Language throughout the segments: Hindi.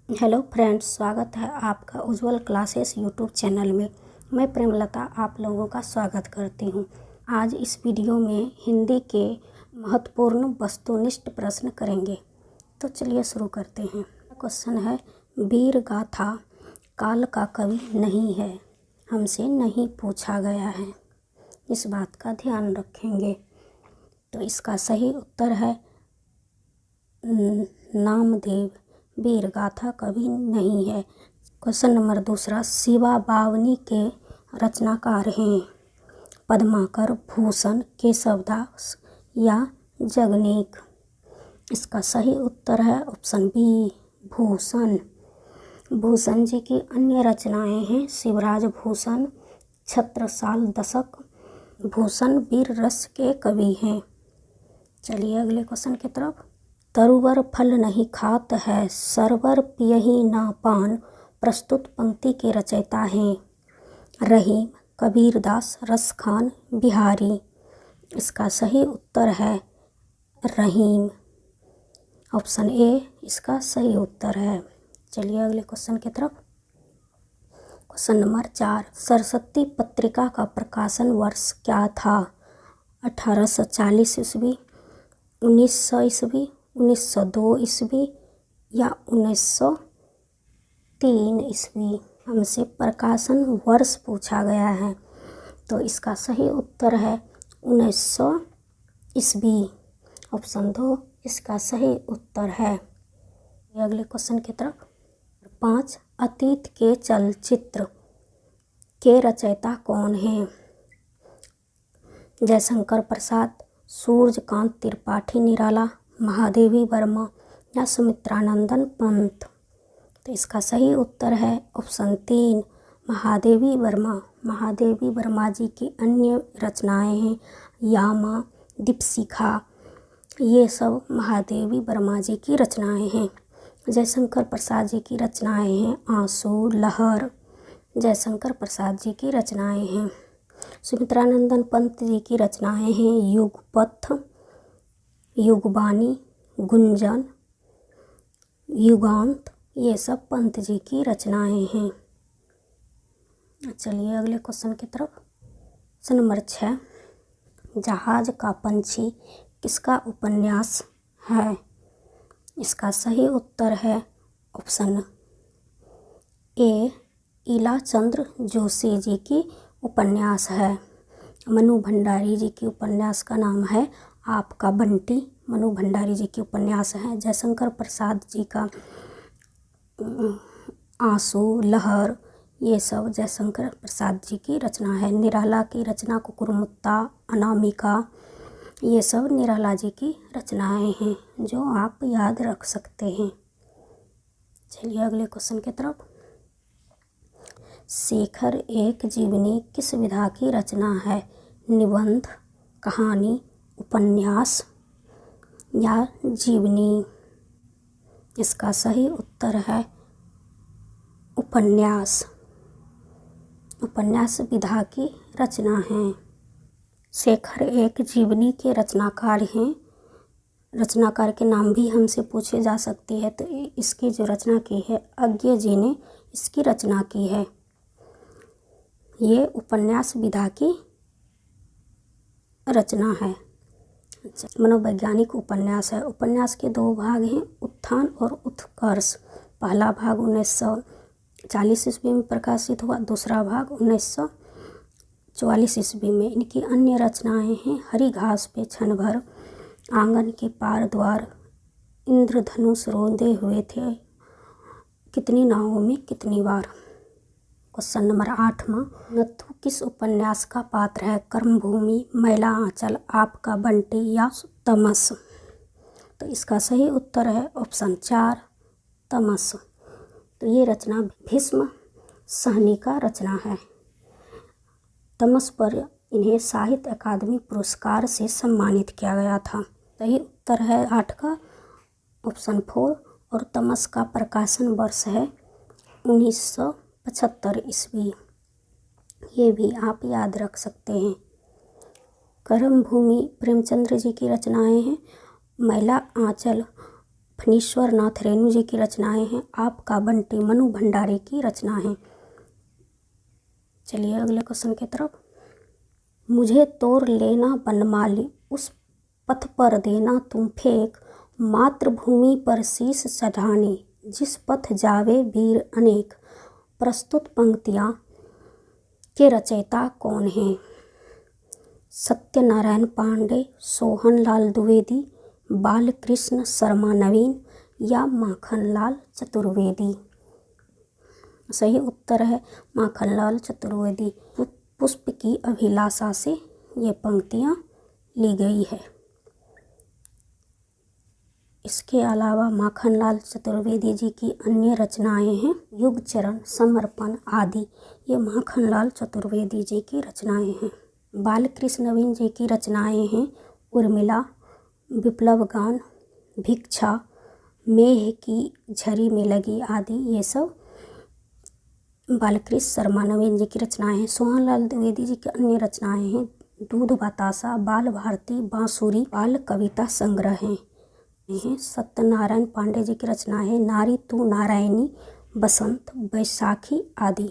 हेलो फ्रेंड्स, स्वागत है आपका उज्जवल क्लासेस यूट्यूब चैनल में। मैं प्रेमलता आप लोगों का स्वागत करती हूं। आज इस वीडियो में हिंदी के महत्वपूर्ण वस्तुनिष्ठ प्रश्न करेंगे। तो चलिए शुरू करते हैं। क्वेश्चन है, वीर गाथा काल का कवि नहीं है, हमसे नहीं पूछा गया है। इस बात का ध्यान रखेंगे। तो इसका सही उत्तर है नामदेव। वीर गाथा कवि नहीं है। क्वेश्चन नंबर 2, शिवा बावनी के रचनाकार हैं पद्माकर, भूषण, केशवदास या जगनेक। इसका सही उत्तर है ऑप्शन बी, भूषण। भूषण जी की अन्य रचनाएं हैं शिवराज भूषण, छत्रसाल दशक। भूषण वीर रस के कवि हैं। चलिए अगले क्वेश्चन की तरफ। तरुवर फल नहीं खात है, सरवर पियहि ना पान। प्रस्तुत पंक्ति के रचयिता हैं रहीम, कबीरदास, रसखान, बिहारी। इसका सही उत्तर है रहीम। ऑप्शन ए इसका सही उत्तर है। चलिए अगले क्वेश्चन की तरफ। क्वेश्चन नंबर 4, सरस्वती पत्रिका का प्रकाशन वर्ष क्या था? 1840 ईस्वी, 1900 ईस्वी, 1902 ईस्वी या 1903 ईस्वी। हमसे प्रकाशन वर्ष पूछा गया है, तो इसका सही उत्तर है 1900 ईस्वी। ऑप्शन 2 इसका सही उत्तर है। अगले क्वेश्चन की तरफ। 5, अतीत के चलचित्र के रचयिता कौन हैं? जयशंकर प्रसाद, सूर्यकांत त्रिपाठी निराला, महादेवी वर्मा या सुमित्रानंदन पंत। तो इसका सही उत्तर है ऑप्शन 3, महादेवी वर्मा। महादेवी वर्मा जी की अन्य रचनाएं हैं यामा, दीपशिखा। ये सब महादेवी वर्मा जी की रचनाएं हैं। जयशंकर प्रसाद जी की रचनाएं हैं आंसू, लहर। जयशंकर प्रसाद जी की रचनाएं हैं। सुमित्रानंदन पंत जी की रचनाएं हैं युगपथ, युगबानी, गुंजन, युगांत। ये सब पंत जी की रचनाएं हैं। चलिए अगले क्वेश्चन की तरफ। क्वेश्चन नंबर 6, जहाज का पंछी किसका उपन्यास है? इसका सही उत्तर है ऑप्शन ए, इलाचंद्र जोशी जी की उपन्यास है। मनु भंडारी जी की उपन्यास का नाम है आपका बंटी। मनु भंडारी जी की उपन्यास है। जयशंकर प्रसाद जी का आंसू, लहर, ये सब जयशंकर प्रसाद जी की रचना है। निराला की रचना कुकुरमुत्ता, अनामिका, ये सब निराला जी की रचनाएं हैं जो आप याद रख सकते हैं। चलिए अगले क्वेश्चन की तरफ। शेखर एक जीवनी किस विधा की रचना है? निबंध, कहानी, उपन्यास या जीवनी। इसका सही उत्तर है उपन्यास। उपन्यास विधा की रचना है। शेखर एक जीवनी के रचनाकार हैं। रचनाकार के नाम भी हमसे पूछे जा सकते हैं। तो इसकी जो रचना की है अज्ञे जी ने इसकी रचना की है। ये उपन्यास विधा की रचना है। मनोवैज्ञानिक उपन्यास है। उपन्यास के 2 भाग हैं, उत्थान और उत्कर्ष। पहला भाग 1940 ईस्वी में प्रकाशित हुआ, दूसरा भाग 1944 ईस्वी में। इनकी अन्य रचनाएं हैं हरी घास पे क्षण भर, आंगन के पार द्वार, इंद्रधनुष रोंदे हुए थे, कितनी नावों में कितनी बार। क्वेश्चन नंबर 8, नत्थु किस उपन्यास का पात्र है? कर्मभूमि, मैला आंचल, आपका बंटी या तमस। तो इसका सही उत्तर है ऑप्शन 4, तमस। तो ये रचना भीष्म सहनी का रचना है। तमस पर इन्हें साहित्य अकादमी पुरस्कार से सम्मानित किया गया था। सही उत्तर है 8 का ऑप्शन 4। और तमस का प्रकाशन वर्ष है 1975 ईस्वी। ये भी आप याद रख सकते हैं। कर्मभूमि प्रेमचंद्र जी की रचनाएं हैं। मैला आंचल फणीश्वर नाथ रेणु जी की रचनाएं हैं। आपका बंटी मनु भंडारी की रचना है। चलिए अगले क्वेश्चन की तरफ। मुझे तोड़ लेना बनमाली, उस पथ पर देना तुम फेंक, मातृभूमि पर शीश चढ़ाने, जिस पथ जावे वीर अनेक। प्रस्तुत पंक्तियाँ के रचयिता कौन हैं? सत्यनारायण पांडे, सोहनलाल द्विवेदी, बालकृष्ण शर्मा नवीन या माखनलाल चतुर्वेदी। सही उत्तर है माखनलाल चतुर्वेदी। पुष्प की अभिलाषा से ये पंक्तियाँ ली गई है। इसके अलावा माखनलाल चतुर्वेदी जी की अन्य रचनाएं हैं युग चरण, समर्पण आदि। ये माखनलाल चतुर्वेदी जी की रचनाएं हैं। बालकृष्ण नवीन जी की रचनाएं हैं उर्मिला, विप्लव गान, भिक्षा, मेह की झरी में लगी आदि। ये सब बालकृष्ण शर्मा नवीन जी की रचनाएं हैं। सोहनलाल द्विवेदी जी की अन्य रचनाएं हैं दूध बतासा, बाल भारती, बांसुरी, बाल कविता संग्रह हैं। सत्यनारायण पांडे जी की रचना है नारी तू नारायणी, बसंत, बैसाखी आदि।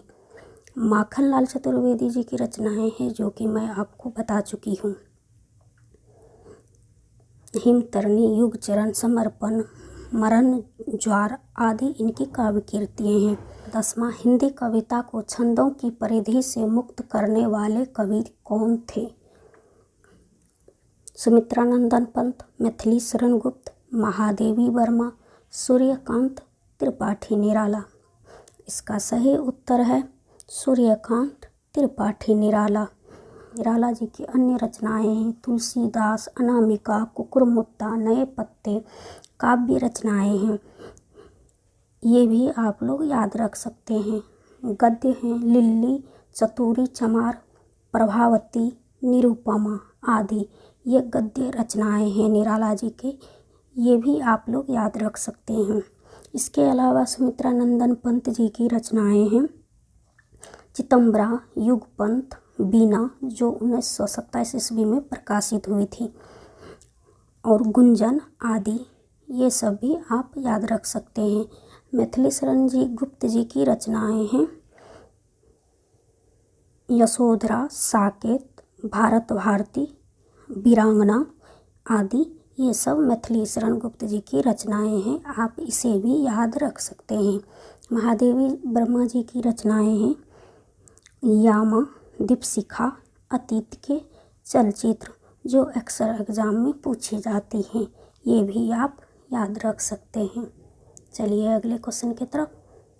माखनलाल चतुर्वेदी जी की रचनाएं हैं जो कि मैं आपको बता चुकी हूँ। हिमतरणी, युग चरण, समर्पण, मरण ज्वार आदि इनकी काव्य कृतियाँ हैं। 10वां, हिंदी कविता को छंदों की परिधि से मुक्त करने वाले कवि कौन थे? सुमित्रानंदन पंत, मैथिली शरण गुप्त, महादेवी वर्मा, सूर्यकांत त्रिपाठी निराला। इसका सही उत्तर है सूर्यकांत त्रिपाठी निराला। निराला जी की अन्य रचनाएं हैं तुलसीदास, अनामिका, कुकुरमुत्ता, नए पत्ते काव्य रचनाएं हैं। ये भी आप लोग याद रख सकते हैं। गद्य हैं लिल्ली, चतुरी, चमार, प्रभावती, निरुपमा आदि। ये गद्य रचनाएं हैं निराला जी के, ये भी आप लोग याद रख सकते हैं। इसके अलावा सुमित्रानंदन पंत जी की रचनाएं हैं चितंबरा, युगपंथ, बीना जो 1927 ईस्वी में प्रकाशित हुई थी, और गुंजन आदि। ये सब भी आप याद रख सकते हैं। मैथिली शरण जी गुप्त जी की रचनाएं हैं यशोधरा, साकेत, भारत भारती, वीरांगना आदि। ये सब मैथिली शरण गुप्त जी की रचनाएं हैं, आप इसे भी याद रख सकते हैं। महादेवी वर्मा जी की रचनाएं हैं यामा, दीपशिखा, अतीत के चलचित्र जो अक्सर एग्जाम में पूछी जाती हैं। ये भी आप याद रख सकते हैं। चलिए अगले क्वेश्चन की तरफ।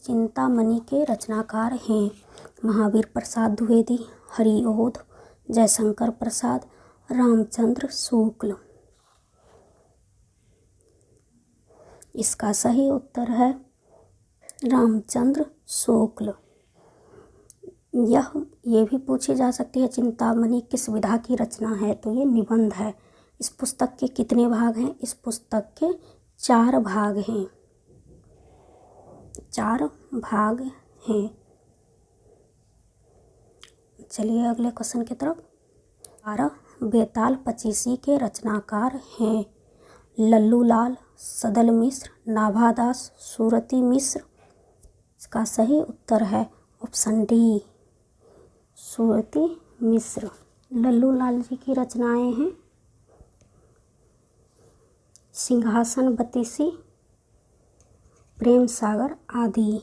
चिंतामणि के रचनाकार हैं महावीर प्रसाद द्विवेदी, हरिओध, जयशंकर प्रसाद, रामचंद्र शुक्ल। इसका सही उत्तर है रामचंद्र शुक्ल। ये भी पूछी जा सकती है चिंतामणि किस विधा की रचना है, तो ये निबंध है। इस पुस्तक के कितने भाग हैं? इस पुस्तक के 4 भाग हैं। 4 भाग हैं। चलिए अगले क्वेश्चन की तरफ। 12 बेताल पचीसी के रचनाकार हैं लल्लूलाल, सदल मिश्र, नाभादास, सूरती मिश्र। इसका सही उत्तर है ऑप्शन डी सूरती मिश्र। लल्लूलाल जी की रचनाएं हैं सिंहासन बतीसी, प्रेम सागर आदि।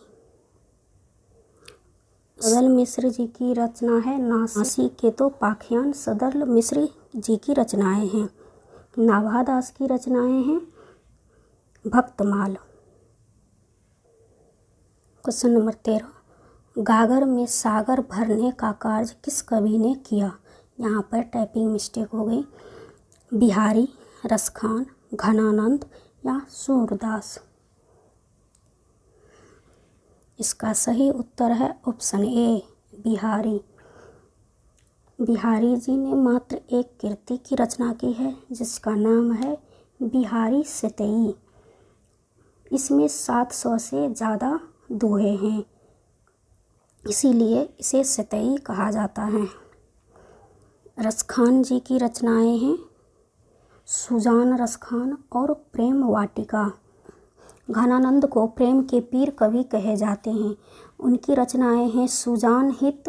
सदल मिश्र जी की रचना है नासी के तो पाखियान। सदल मिश्र जी की रचनाएं हैं। नाभादास की रचनाएं हैं भक्तमाल। क्वेश्चन नंबर 13, गागर में सागर भरने का कार्य किस कवि ने किया? यहाँ पर टाइपिंग मिस्टेक हो गई। बिहारी, रसखान, घनानंद या सूरदास। इसका सही उत्तर है ऑप्शन ए बिहारी। बिहारी जी ने मात्र एक कृति की रचना की है जिसका नाम है बिहारी सतई। इसमें 700 से ज़्यादा दोहे हैं, इसीलिए इसे सतई कहा जाता है। रसखान जी की रचनाएं हैं सुजान रसखान और प्रेम वाटिका। घनानंद को प्रेम के पीर कवि कहे जाते हैं। उनकी रचनाएं हैं सुजान हित,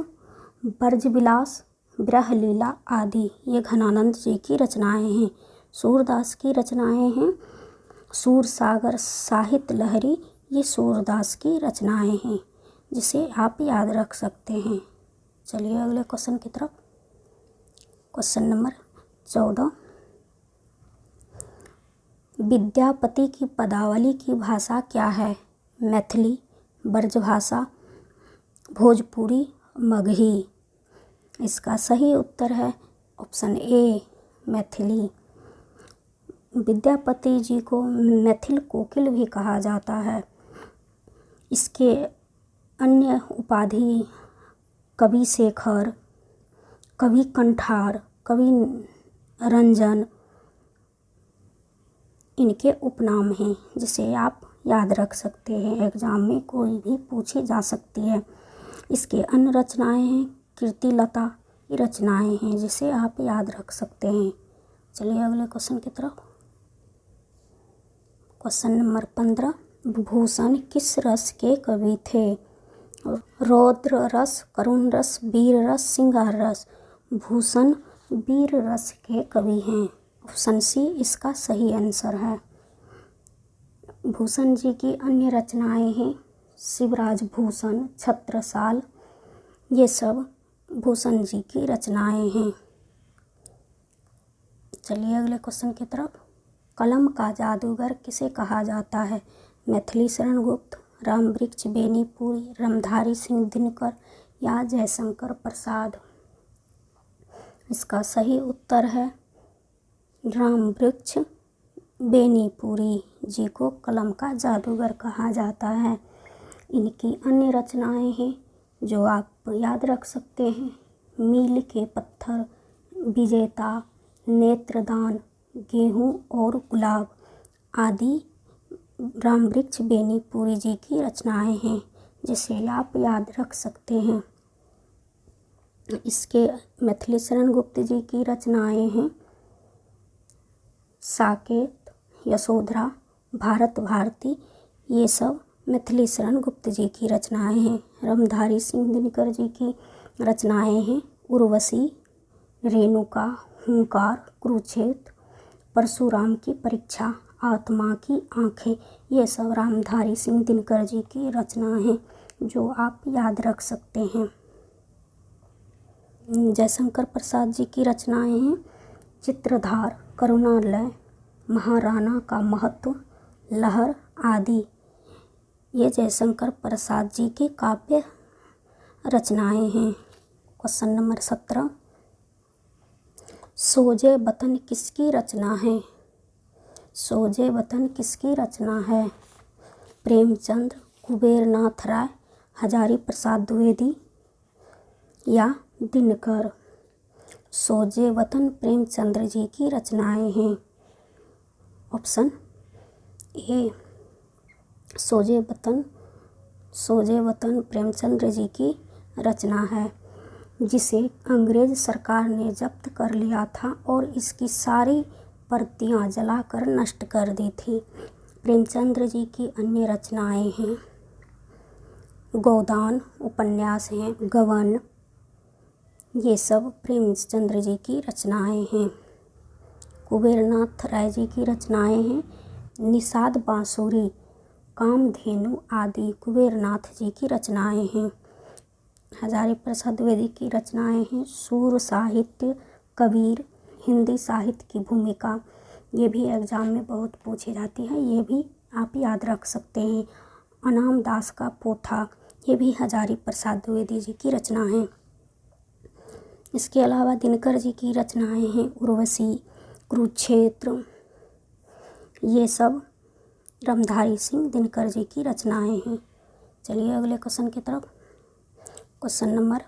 ब्रजविलास, विरह लीला आदि। ये घनानंद जी की रचनाएं हैं। सूरदास की रचनाएं हैं सूर सागर, साहित्य लहरी। ये सूरदास की रचनाएं हैं जिसे आप याद रख सकते हैं। चलिए अगले क्वेश्चन की तरफ। Question number 14। विद्यापति की पदावली की भाषा क्या है? मैथिली, ब्रजभाषा, भोजपुरी, मगही। इसका सही उत्तर है ऑप्शन ए, मैथिली। विद्यापति जी को मैथिल कोकिल भी कहा जाता है। इसके अन्य उपाधि कवि शेखर, कवि कंठार, कवि रंजन इनके उपनाम हैं जिसे आप याद रख सकते हैं। एग्जाम में कोई भी पूछी जा सकती है। इसके अन्य रचनाएं हैं कीर्तिलता। ये रचनाएं हैं जिसे आप याद रख सकते हैं। चलिए अगले क्वेश्चन की तरफ। Question number 15। भूषण किस रस के कवि थे? रौद्र रस, करुण रस, वीर रस, श्रृंगार रस। भूषण वीर रस के कवि हैं। ऑप्शन सी इसका सही आंसर है। भूषण जी की अन्य रचनाएं हैं शिवराज भूषण, छत्रसाल। ये सब भूषण जी की रचनाएं हैं। चलिए अगले क्वेश्चन की तरफ। कलम का जादूगर किसे कहा जाता है? मैथिली शरण गुप्त, रामवृक्ष बेनीपुरी, रामधारी सिंह दिनकर या जयशंकर प्रसाद। इसका सही उत्तर है रामवृक्ष बेनीपुरी जी को कलम का जादूगर कहा जाता है। इनकी अन्य रचनाएं हैं जो आप याद रख सकते हैं मील के पत्थर, विजेता, नेत्रदान, गेहूं और गुलाब आदि रामवृक्ष बेनीपुरी जी की रचनाएं हैं जिसे आप याद रख सकते हैं। इसके मैथिली शरण गुप्त जी की रचनाएं हैं साकेत, यशोधरा, भारत भारती। ये सब मैथिली शरण गुप्त जी की रचनाएं हैं। रामधारी सिंह दिनकर जी की रचनाएं हैं उर्वशी, रेणुका, हुंकार, कुरुक्षेत्र, परशुराम की परीक्षा, आत्मा की आंखें। ये सब रामधारी सिंह दिनकर जी की रचनाएं हैं जो आप याद रख सकते हैं। जयशंकर प्रसाद जी की रचनाएं हैं चित्रधार, करुणालय, महाराणा का महत्व, लहर आदि। ये जयशंकर प्रसाद जी की काव्य रचनाएं हैं। Question number 17। सोजे वतन किसकी रचना है? सोजे वतन किसकी रचना है? प्रेमचंद, कुबेरनाथ राय, हजारी प्रसाद द्विवेदी या दिनकर। सोजे वतन प्रेमचंद्र जी की रचनाएं हैं। ऑप्शन ए सोजे वतन प्रेमचंद्र जी की रचना है जिसे अंग्रेज सरकार ने जब्त कर लिया था और इसकी सारी प्रतियां जलाकर नष्ट कर दी थी। प्रेमचंद्र जी की अन्य रचनाएं हैं गोदान, उपन्यास हैं गबन। ये सब प्रेमचंद्र जी की रचनाएं हैं। कुबेरनाथ राय जी की रचनाएं हैं निषाद बांसुरी, कामधेनु आदि। कुबेरनाथ जी की रचनाएं हैं। हजारी प्रसाद द्विवेदी की रचनाएं हैं सूर साहित्य, कबीर, हिंदी साहित्य की भूमिका। ये भी एग्जाम में बहुत पूछी जाती है, ये भी आप याद रख सकते हैं। अनाम दास का पोथा, ये भी हजारी प्रसाद द्विवेदी जी की रचना है। इसके अलावा दिनकर जी की रचनाएं हैं उर्वशी, कुरुक्षेत्र। ये सब रामधारी सिंह दिनकर जी की रचनाएं हैं। चलिए अगले क्वेश्चन की तरफ। Question number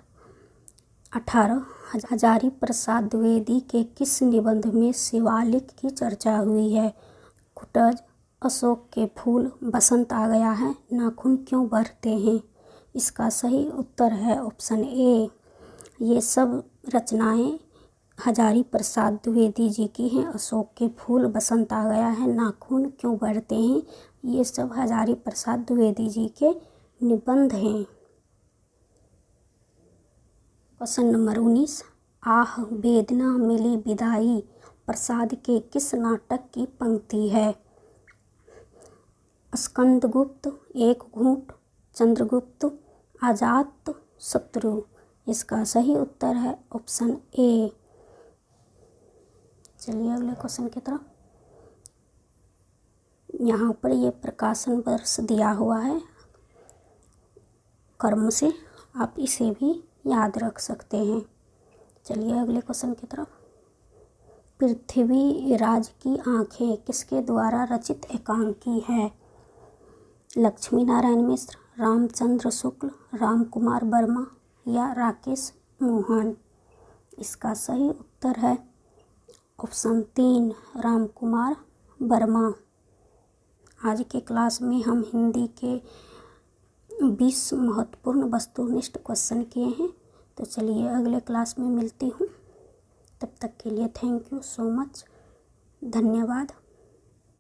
18। हजारी प्रसाद द्विवेदी के किस निबंध में शिवालिक की चर्चा हुई है? कुटज, अशोक के फूल, बसंत आ गया है, नाखून क्यों बढ़ते हैं। इसका सही उत्तर है ऑप्शन ए। ये सब रचनाएं हजारी प्रसाद द्विवेदी जी की हैं। अशोक के फूल, बसंत आ गया है, नाखून क्यों बढ़ते हैं। ये सब हजारी प्रसाद द्विवेदी जी के निबंध हैं। क्वेश्चन नंबर 19, आह वेदना मिली विदाई प्रसाद के किस नाटक की पंक्ति है। स्कंदगुप्त, एक घूंट, चंद्रगुप्त, अजात शत्रु। इसका सही उत्तर है ऑप्शन ए। चलिए अगले क्वेश्चन की तरफ। यहाँ पर ये प्रकाशन वर्ष दिया हुआ है कर्म से, आप इसे भी याद रख सकते हैं। चलिए अगले क्वेश्चन की तरफ। पृथ्वीराज की आंखें किसके द्वारा रचित एकांकी है। लक्ष्मी नारायण मिश्र, रामचंद्र शुक्ल, राम कुमार वर्मा या राकेश मोहन। इसका सही उत्तर है ऑप्शन 3, राम कुमार वर्मा। आज के क्लास में हम हिंदी के 20 महत्वपूर्ण वस्तुनिष्ठ क्वेश्चन किए हैं। तो चलिए अगले क्लास में मिलती हूँ। तब तक के लिए थैंक यू सो मच, धन्यवाद।